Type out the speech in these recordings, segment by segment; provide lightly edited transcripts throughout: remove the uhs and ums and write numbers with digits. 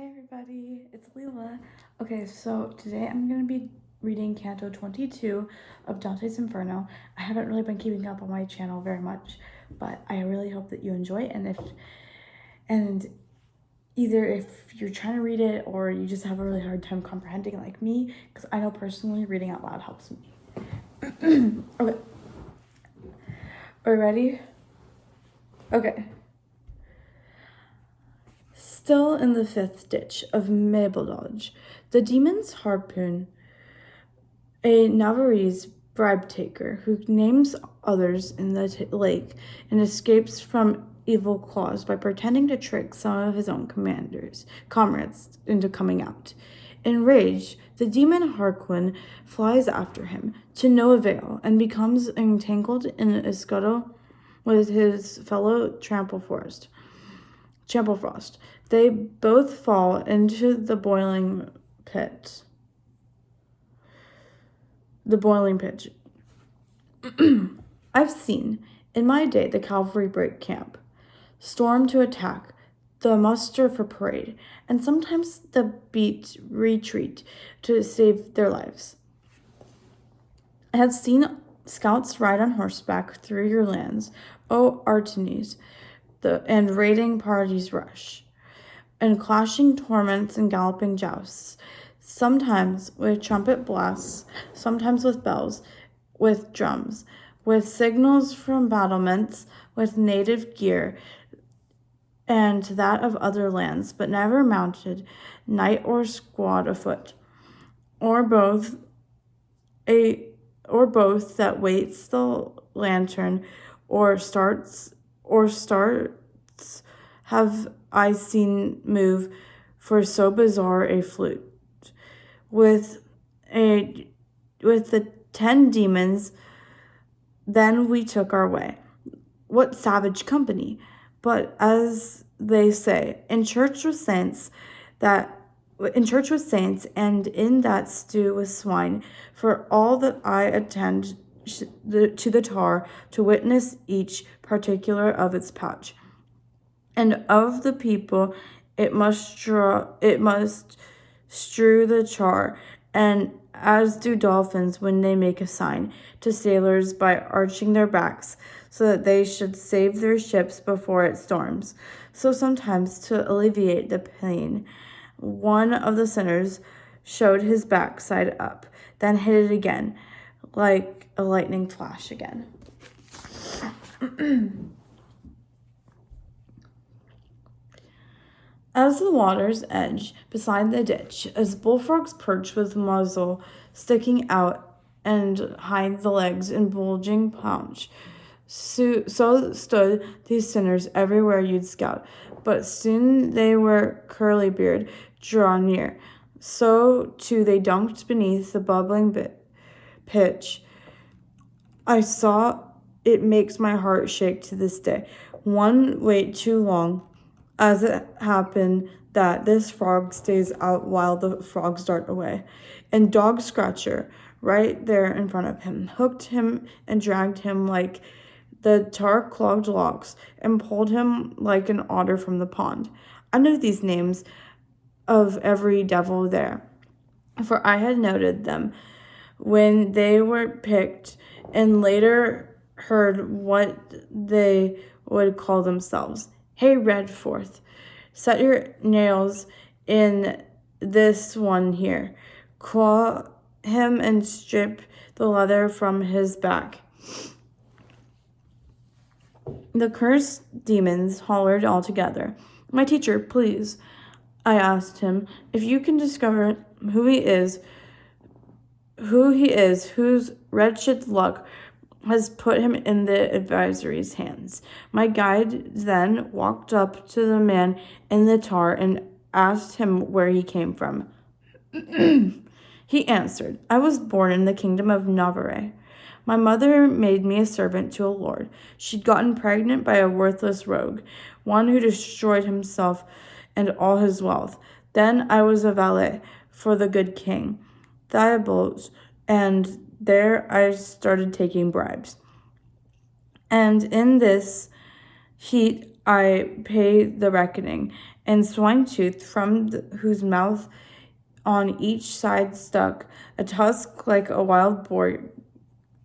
Hey everybody, it's Leela. Okay, so today I'm going to be reading Canto 22 of Dante's Inferno. I haven't really been keeping up on my channel very much, but I really hope that you enjoy it, and either if you're trying to read it or you just have a really hard time comprehending like me, because I know personally reading out loud helps me. Okay. Are you ready? Okay. Still in the fifth ditch of Mabelodge, the demon's harpoon, a Navarrese bribe-taker who names others in the lake and escapes from evil claws by pretending to trick some of his own comrades into coming out. Enraged, the demon Harquin flies after him, to no avail, and becomes entangled in a scuttle with his fellow Tramplefrost. They both fall into the boiling pit. I've seen, in my day, the cavalry break camp, storm to attack, the muster for parade, and sometimes the beat retreat to save their lives. I have seen scouts ride on horseback through your lands, O Artenes, and raiding parties rush, and clashing torments and galloping jousts, sometimes with trumpet blasts, sometimes with bells, with drums, with signals from battlements, with native gear, and that of other lands, but never mounted, knight or squad afoot, or both that waits the lantern, or starts have I seen move for so bizarre a flute. With the 10 demons, then we took our way. What savage company! But as they say, in church with saints, and in that stew with swine, for all that I attend to the tar to witness each particular of its pouch. And of the people it must strew the char, and as do dolphins when they make a sign to sailors by arching their backs, so that they should save their ships before it storms. So sometimes, to alleviate the pain, one of the sinners showed his backside up, then hit it again, like a lightning flash again. As the water's edge beside the ditch, as bullfrogs perch with muzzle sticking out and hide the legs in bulging paunch, so stood these sinners everywhere you'd scout. But soon they were curly-beard, draw near. So too they dunked beneath the bubbling pitch. I saw it makes my heart shake to this day. One wait too long, as it happened that this frog stays out while the frogs dart away. And Dog Scratcher, right there in front of him, hooked him and dragged him like the tar-clogged locks, and pulled him like an otter from the pond. I knew these names of every devil there, for I had noted them when they were picked, and later heard what they would call themselves. Hey, Redforth, set your nails in this one here. Claw him and strip the leather from his back. The cursed demons hollered all together. My teacher, please, I asked him, if you can discover who he is, whose wretched luck has put him in the advisory's hands. My guide then walked up to the man in the tar and asked him where he came from. He answered, I was born in the kingdom of Navarre. My mother made me a servant to a lord. She'd gotten pregnant by a worthless rogue, one who destroyed himself and all his wealth. Then I was a valet for the good king, Theobald, and there I started taking bribes. And in this heat I pay the reckoning, and swine tooth, from whose mouth on each side stuck a tusk like a wild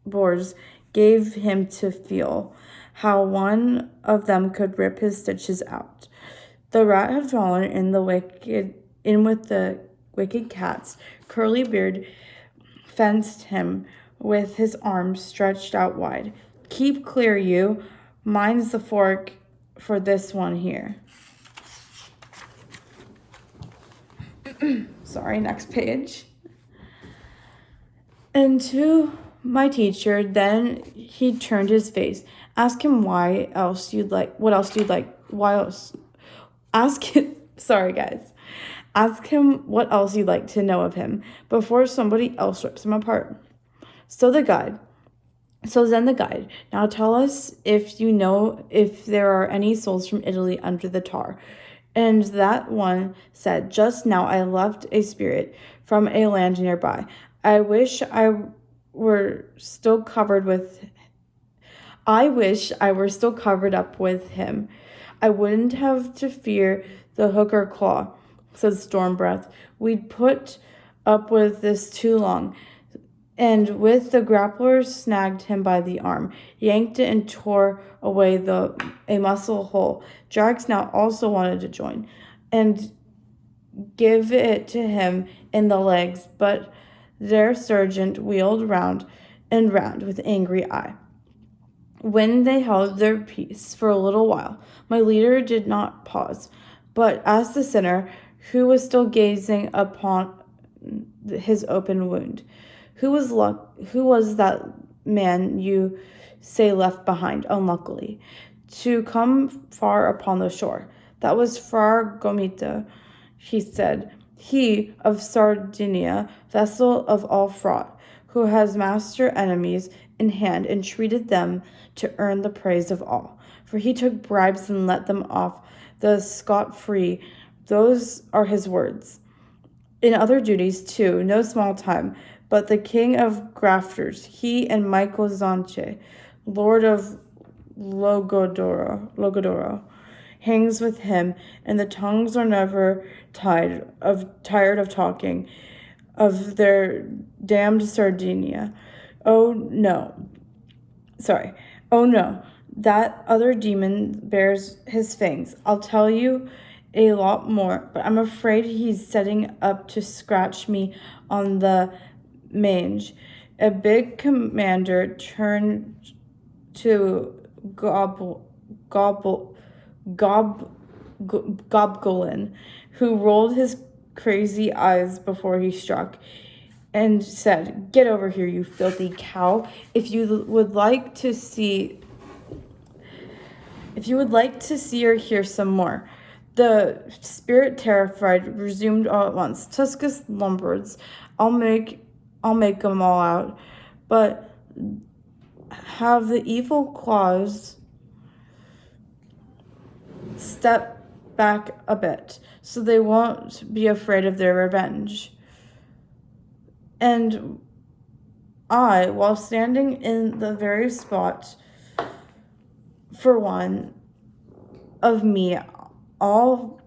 boar's, gave him to feel how one of them could rip his stitches out. The rat had fallen in with the wicked cats. Curly Beard fenced him with his arms stretched out wide. Keep clear, you. Mine's the fork for this one here. Sorry, next page. And to my teacher, then he turned his face. Ask him what else you'd like. Why else? Ask him, sorry guys. Ask him what else you'd like to know of him before somebody else rips him apart. So then the guide, now tell us if you know if there are any souls from Italy under the tar. And that one said, just now I left a spirit from a land nearby. I wish I were still covered up with him. I wouldn't have to fear the hook or claw, said Stormbreath. We'd put up with this too long. And with the grappler snagged him by the arm, yanked it and tore away a muscle hole. Drax now also wanted to join and give it to him in the legs, but their sergeant wheeled round and round with angry eye. When they held their peace for a little while, my leader did not pause, but asked the sinner, who was still gazing upon his open wound, who was that man you say left behind, unluckily, to come far upon the shore? That was Fra Gomita, he said, he of Sardinia, vessel of all fraught, who has master enemies in hand and treated them to earn the praise of all. For he took bribes and let them off the scot-free. Those are his words. In other duties, too, no small time, but the king of grafters, he and Michael Zanche, lord of Logodoro, hangs with him, and the tongues are never tired of talking of their damned Sardinia. Oh no, that other demon bears his fangs. I'll tell you a lot more, but I'm afraid he's setting up to scratch me on the mange. A big commander turned to Gobgoblin, who rolled his crazy eyes before he struck, and said, "Get over here, you filthy cow! If you would like to see or hear some more." The spirit, terrified, resumed all at once. "Tuscus Lombards, I'll make 'em all out, but have the evil claws step back a bit, so they won't be afraid of their revenge." And I, while standing in the very spot, for one of me, I'll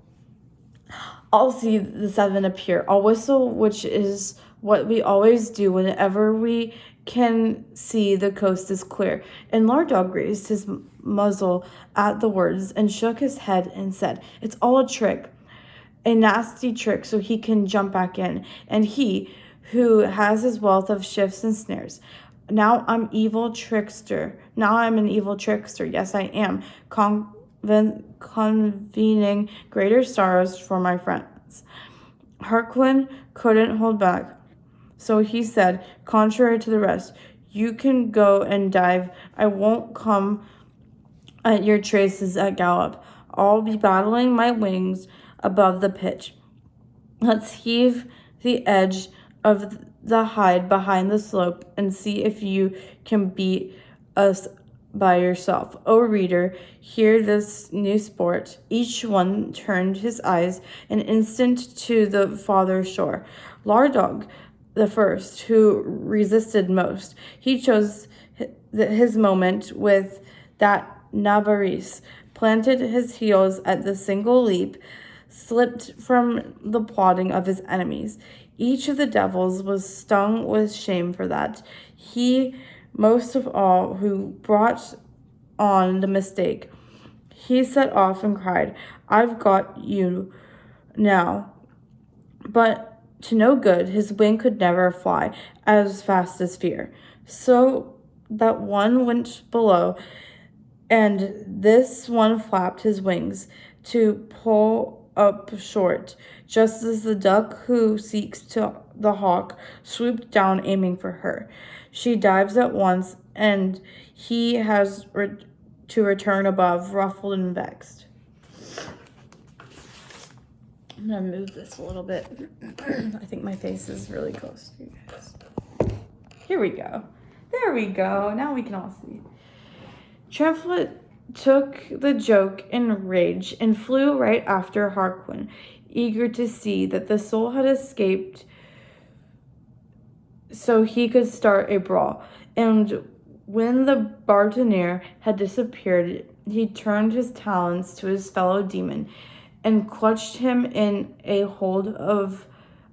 see the seven appear. I'll whistle, which is what we always do whenever we can see the coast is clear. And Lord Dog raised his muzzle at the words and shook his head and said, "It's all a trick, a nasty trick, so he can jump back in. And he who has his wealth of shifts and snares. Now I'm an evil trickster. Yes, I am. Convening greater sorrows for my friends." Harquin couldn't hold back, so he said, contrary to the rest, "You can go and dive. I won't come at your traces at gallop. I'll be battling my wings above the pitch. Let's heave the edge of the hide behind the slope and see if you can beat us by yourself. Oh, reader, hear this new sport." Each one turned his eyes an instant to the farther shore. Lardog, the first, who resisted most, he chose his moment with that Navarrese, planted his heels at the single leap, slipped from the plotting of his enemies. Each of the devils was stung with shame for that. He, most of all, who brought on the mistake. He set off and cried, "I've got you now." But to no good, his wing could never fly as fast as fear. So that one went below, and this one flapped his wings to pull up short, just as the duck who seeks to the hawk swooped down aiming for her. She dives at once, and he has to return above, ruffled and vexed. I'm gonna move this a little bit. I think my face is really close to you guys. Here we go. There we go. Now we can all see. Tramflet took the joke in rage and flew right after Harquin, eager to see that the soul had escaped so he could start a brawl. And when the Bartonier had disappeared, he turned his talons to his fellow demon and clutched him in a hold of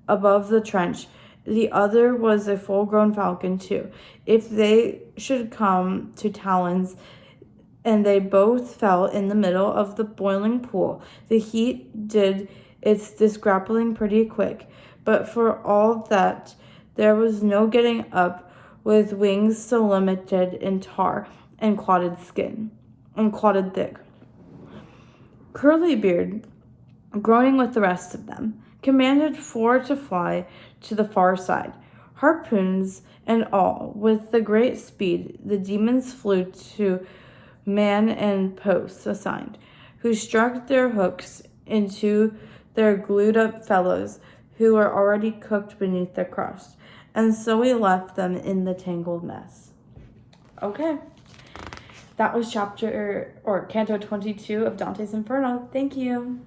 above the trench. The other was a full-grown falcon too. If they should come to talons, and they both fell in the middle of the boiling pool. The heat did its disgrappling pretty quick, but for all that, there was no getting up with wings so limited in tar and clotted skin, and clotted thick. Curlybeard, groaning with the rest of them, commanded 4 to fly to the far side. Harpoons and all, with the great speed, the demons flew to man and posts assigned, who struck their hooks into their glued-up fellows who were already cooked beneath the crust. And so we left them in the tangled mess. Okay. That was Canto 22 of Dante's Inferno. Thank you.